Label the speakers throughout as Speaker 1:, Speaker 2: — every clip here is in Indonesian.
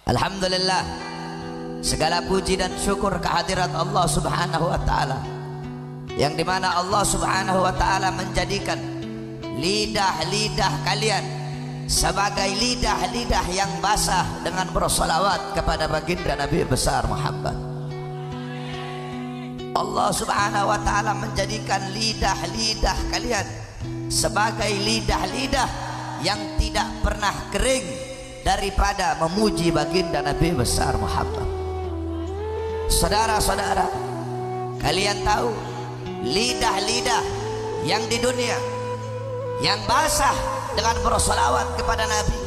Speaker 1: Alhamdulillah, segala puji dan syukur kehadirat Allah Subhanahu wa Ta'ala, yang dimana Allah Subhanahu wa Ta'ala menjadikan lidah-lidah kalian sebagai lidah-lidah yang basah dengan bersolawat kepada baginda Nabi besar Muhammad. Allah Subhanahu wa Ta'ala menjadikan lidah-lidah kalian sebagai lidah-lidah yang tidak pernah kering daripada memuji baginda Nabi besar Muhammad. Saudara-saudara, kalian tahu lidah-lidah yang di dunia yang basah dengan bersolawat kepada Nabi,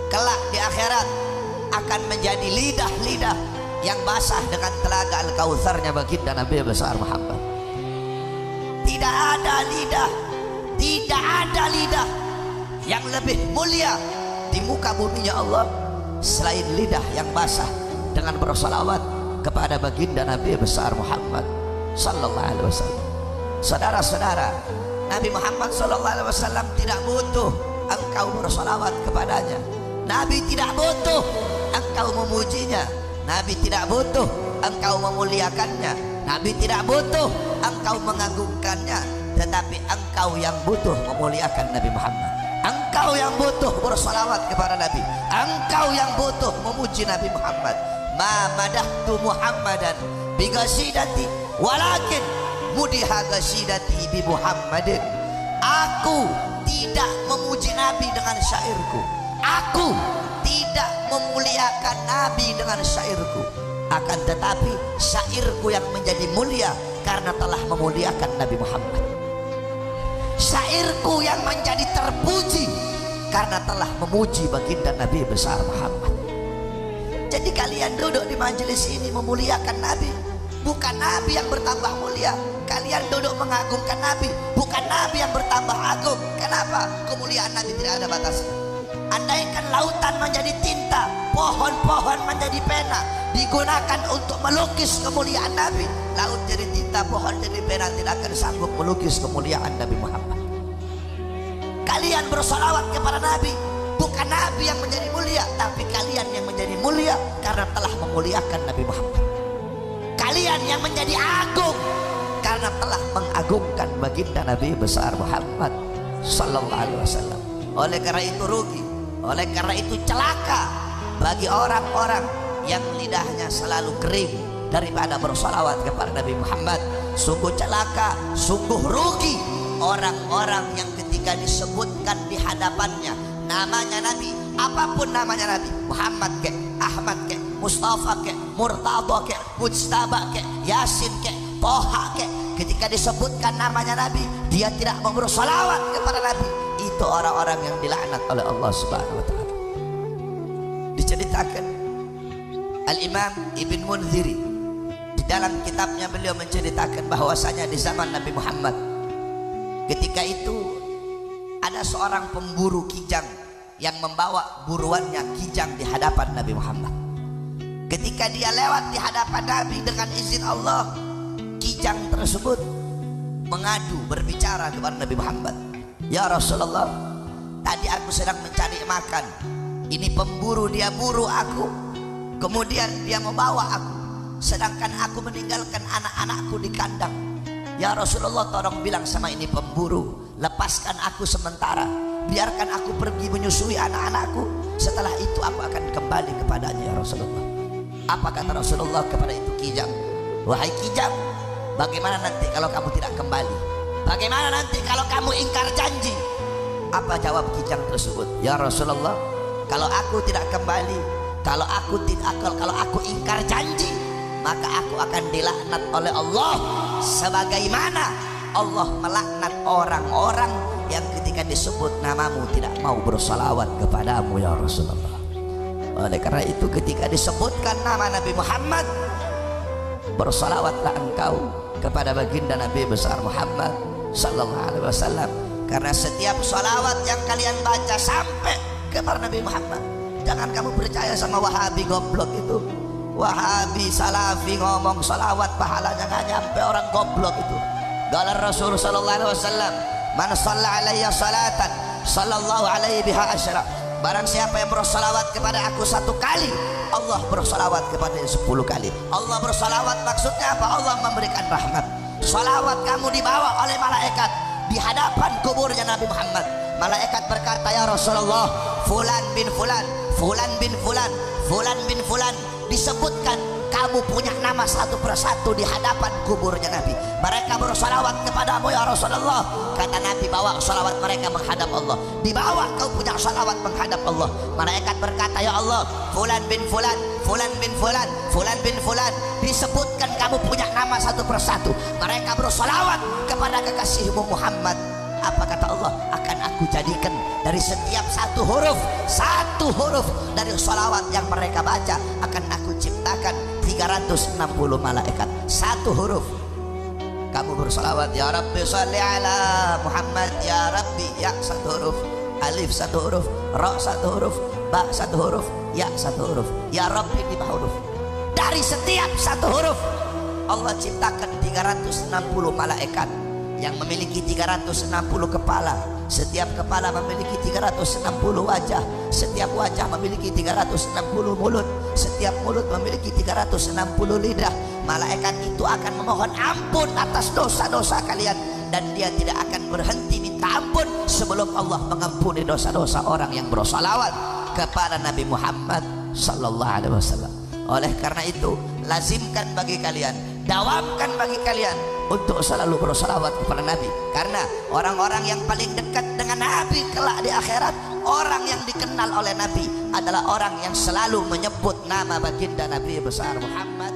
Speaker 1: kelak di akhirat akan menjadi lidah-lidah yang basah dengan telaga Al-Kautsarnya baginda Nabi besar Muhammad. Tidak ada lidah yang lebih mulia di muka buminya Allah selain lidah yang basah dengan bersolawat kepada baginda Nabi besar Muhammad sallallahu alaihi wasallam. Saudara-saudara, Nabi Muhammad sallallahu alaihi wasallam tidak butuh engkau bersolawat kepadanya. Nabi tidak butuh engkau memujinya. Nabi tidak butuh engkau memuliakannya. Nabi tidak butuh engkau mengagungkannya. Tetapi engkau yang butuh memuliakan Nabi Muhammad. Engkau yang butuh bersolawat kepada Nabi. Engkau yang butuh memuji Nabi Muhammad. Ma madahtu Muhammadan bi qasidati walakin mudiha qasidati bi Muhammadin. Aku tidak memuji Nabi dengan syairku. Aku tidak memuliakan Nabi dengan syairku. Akan tetapi syairku yang menjadi mulia karena telah memuliakan Nabi Muhammad. Syairku yang menjadi terpuji karena telah memuji baginda Nabi besar Muhammad. Jadi kalian duduk di majelis ini memuliakan Nabi, bukan Nabi yang bertambah mulia. Kalian duduk mengagungkan Nabi, bukan Nabi yang bertambah agung. Kenapa? Kemuliaan Nabi tidak ada batasnya. Andaikan lautan menjadi tinta, pohon-pohon menjadi pena, digunakan untuk melukis kemuliaan Nabi, laut jadi tinta, pohon jadi pena, tidak akan sanggup melukis kemuliaan Nabi Muhammad. Kalian bersolawat kepada Nabi, bukan Nabi yang menjadi mulia, tapi kalian yang menjadi mulia karena telah memuliakan Nabi Muhammad. Kalian yang menjadi agung karena telah mengagungkan baginda Nabi besar Muhammad sallallahu alaihi wasallam. Oleh karena itu rugi, oleh karena itu celaka bagi orang-orang yang lidahnya selalu kering daripada bersolawat kepada Nabi Muhammad. Sungguh celaka, sungguh rugi orang-orang yang ketika disebutkan di hadapannya namanya Nabi, apapun namanya Nabi, Muhammad ke, Ahmad ke, Mustafa ke, Murtada ke, Mujtaba ke, Yasin ke, Toha ke, ketika disebutkan namanya Nabi dia tidak mau bersolawat kepada Nabi. Itu orang-orang yang dilaknat oleh Allah Subhanahu wa Ta'ala. Diceritakan Al-Imam Ibn Munziri di dalam kitabnya, beliau menceritakan bahwasanya di zaman Nabi Muhammad ketika itu ada seorang pemburu kijang yang membawa buruannya kijang di hadapan Nabi Muhammad. Ketika dia lewat di hadapan Nabi dengan izin Allah, kijang tersebut mengadu, berbicara kepada Nabi Muhammad. Ya Rasulullah, tadi aku sedang mencari makan. Ini pemburu, dia buru aku, kemudian dia membawa aku, sedangkan aku meninggalkan anak-anakku di kandang. Ya Rasulullah, tolong bilang sama ini pemburu, lepaskan aku sementara, biarkan aku pergi menyusui anak-anakku. Setelah itu aku akan kembali kepadanya ya Rasulullah. Apa kata Rasulullah kepada itu kijang? Wahai kijang, bagaimana nanti kalau kamu tidak kembali? Bagaimana nanti kalau kamu ingkar janji? Apa jawab kijang tersebut? Ya Rasulullah, kalau aku tidak kembali, kalau aku ingkar janji, maka aku akan dilaknat oleh Allah sebagaimana Allah melaknat orang-orang yang ketika disebut namamu tidak mau bersalawat kepadamu ya Rasulullah. Oleh karena itu ketika disebutkan nama Nabi Muhammad, bersalawatlah engkau kepada baginda Nabi besar Muhammad sallallahu alaihi wasallam, karena setiap salawat yang kalian baca sampai kepada Nabi Muhammad. Jangan kamu percaya sama Wahabi goblok itu. Wahabi Salafi ngomong salawat pahalanya nggak nyampe, orang goblok itu. Qala Rasul sallallahu alaihi wasallam, man shalla alayya salatan sallallahu alaihi biha asyra Barang siapa yang bersolawat kepada aku 1 kali, Allah bersolawat kepada 10 kali. Allah bersolawat maksudnya apa? Allah memberikan rahmat. Solawat kamu dibawa oleh malaikat di hadapan kuburnya Nabi Muhammad. Malaikat berkata, ya Rasulullah, fulan bin fulan, fulan bin fulan, fulan bin fulan, disebutkan kamu punya nama satu persatu di hadapan kuburnya Nabi. Mereka bersolawat kepadamu ya Rasulullah. Kata Nabi, bawa solawat mereka menghadap Allah. Dibawa kau punya solawat menghadap Allah. Malaikat berkata, ya Allah, fulan bin fulan, fulan bin fulan, fulan bin fulan, disebutkan kamu punya nama satu persatu. Mereka bersolawat kepada kekasihmu Muhammad. Apa kata Allah? Akan aku jadikan dari setiap satu huruf dari sholawat yang mereka baca, akan aku ciptakan 360 malaikat. 1 huruf kamu bersolawat, ya Rabbi sholli ala Muhammad, ya Rabbi, ya 1 huruf, alif 1 huruf, ra 1 huruf, ba 1 huruf, ya 1 huruf, ya Rabbi 5 huruf. Dari setiap 1 huruf Allah ciptakan 360 malaikat yang memiliki 360 kepala. Setiap kepala memiliki 360 wajah. Setiap wajah memiliki 360 mulut. Setiap mulut memiliki 360 lidah. Malaikat itu akan memohon ampun atas dosa-dosa kalian, dan dia tidak akan berhenti minta ampun sebelum Allah mengampuni dosa-dosa orang yang bersolawat kepada Nabi Muhammad sallallahu alaihi wasallam. Oleh karena itu, lazimkan bagi kalian, dawamkan bagi kalian untuk selalu bersolawat kepada Nabi. Karena orang-orang yang paling dekat dengan Nabi kelak di akhirat, orang yang dikenal oleh Nabi adalah orang yang selalu menyebut nama baginda Nabi besar Muhammad